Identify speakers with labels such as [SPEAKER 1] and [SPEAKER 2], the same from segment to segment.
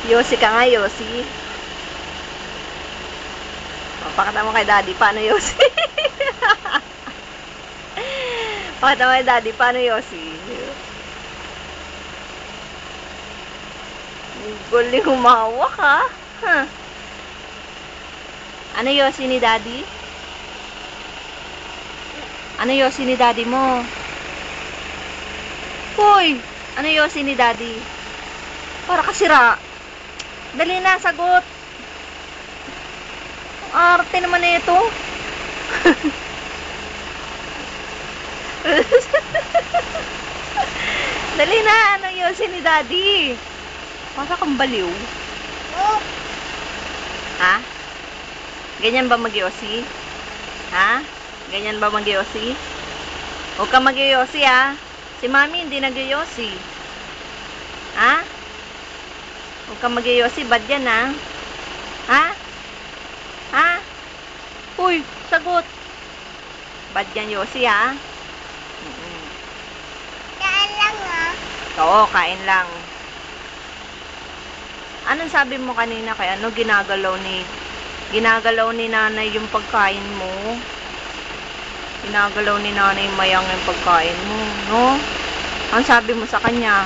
[SPEAKER 1] Yossi ka nga, Yossi. Pakita mo kay Daddy, paano Yossi? Pakita mo kay Daddy, paano Yossi? Galing humawak, ha? Huh. Ano Yossi ni Daddy? Ano Yossi ni Daddy mo? Hoy! Ano Yossi ni Daddy? Para kasira. Dali na, sagot. Arte naman na ito. Dali na, ano Yossi ni Daddy? Para kang baliw. Ha? Ganyan ba mag-Yossi? Ha? Ganyan ba mag-Yossi? Huwag ka mag-Yossi, ha? Si Mami hindi nag-Yossi. Ha? Huwag ka mag-Yossi, bad yan, ha? Ha? Ha? Uy, sagot. Bad yan, Yossi, ha?
[SPEAKER 2] Kain lang, ha?
[SPEAKER 1] Oo, kain lang. Anong sabi mo kanina kay ano ginagalaw ni nanay yung pagkain mo? Ginagalaw ni nanay mayang yung pagkain mo, no? Ang sabi mo sa kanya?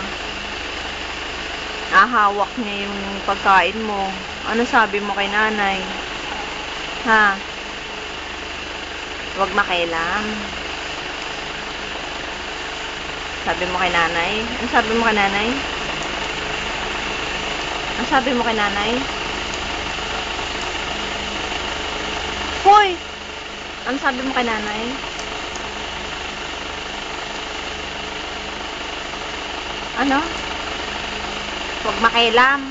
[SPEAKER 1] Hawak niya yung pagkain mo. Ano sabi mo kay nanay? Ha? Huwag makialam. Sabi mo kay nanay? Ano sabi mo kay nanay? Ano sabi mo kay nanay? Hoy! Ano sabi mo kay nanay? Ano? Huwag makialam.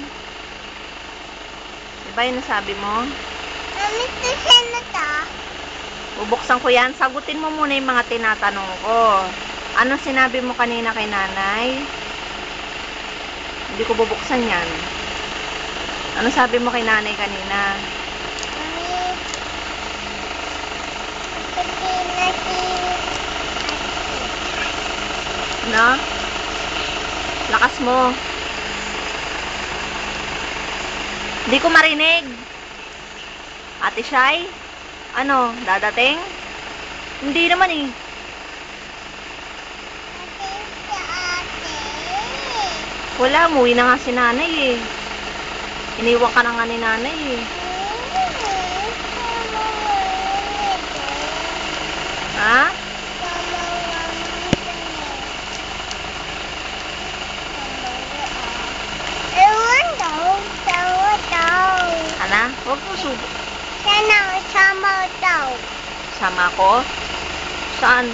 [SPEAKER 1] Diba yun nasabi mo?
[SPEAKER 2] Mr. Senator?
[SPEAKER 1] Bubuksan ko yan. Sagutin mo muna yung mga tinatanong ko. Ano sinabi mo kanina kay nanay? Hindi ko bubuksan yan. Ano sabi mo kay nanay kanina? No? Lakas mo. Hindi ko marinig. Ate Shai? Ano? Dadating? Hindi naman eh. Wala, umuwi na nga si nanay eh. Iniwan ka na nga ni nanay eh. Ha? Ana? Huwag mo subo.
[SPEAKER 2] Sama daw.
[SPEAKER 1] Sama ko? Saan?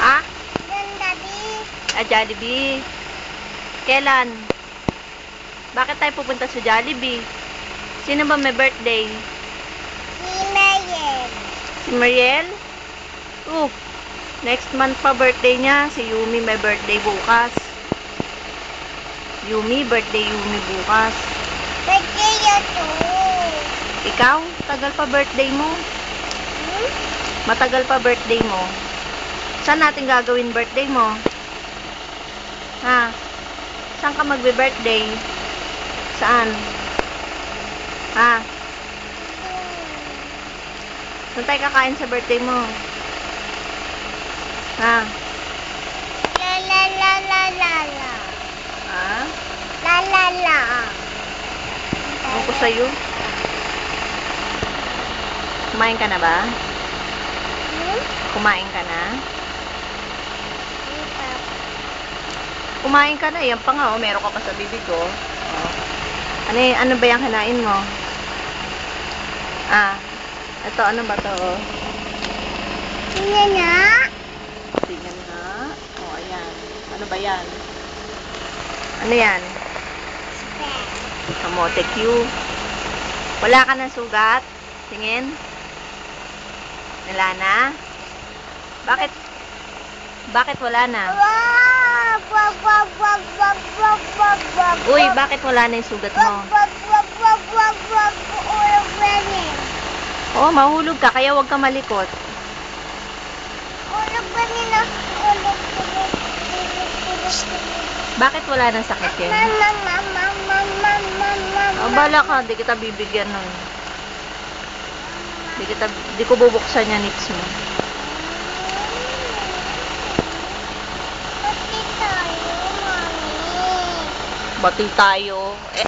[SPEAKER 1] Ah? Jollibee. Kailan? Bakit tayo pupunta sa Jollibee? Sino ba may birthday?
[SPEAKER 2] Si Mariel.
[SPEAKER 1] Si Mariel? Next month pa birthday niya. Si Yumi may birthday bukas. Birthday Yumi bukas.
[SPEAKER 2] Birthday ito.
[SPEAKER 1] Ikaw? Tagal pa birthday mo. Matagal pa birthday mo. Saan natin gagawin birthday mo? Ha? Saan ka magbe-birthday? Saan? Ha? Saan tayo kakain sa birthday mo? Ha?
[SPEAKER 2] La la la la la la.
[SPEAKER 1] Ha?
[SPEAKER 2] La la la.
[SPEAKER 1] Ano ko sa'yo? Kumain ka na ba? Kumain ka na? Kumain ka na. Yan pa nga, oh. Meron ka pa sa bibig ko. Oh. Ano ba yung kinain mo? Ito, ano ba to? Oh?
[SPEAKER 2] Tingnan na.
[SPEAKER 1] Tingnan nga. Oh, ayan. Ano ba yan? Ano yan? Kamote Q. Wala ka ng sugat? Tingin? Wala na? Bakit? Bakit wala na? Uy, bakit wala na yung sugat mo? Oo, mahulog ka, kaya huwag ka malikot. Bakit wala nang sakit yan?
[SPEAKER 2] Mama, mama, mama, mama,
[SPEAKER 1] Oh, bala ka, di kita bibigyan nun. Di ko bubuksan yan nips mo.
[SPEAKER 2] Pati tayo, mami.
[SPEAKER 1] Bati tayo. Eh,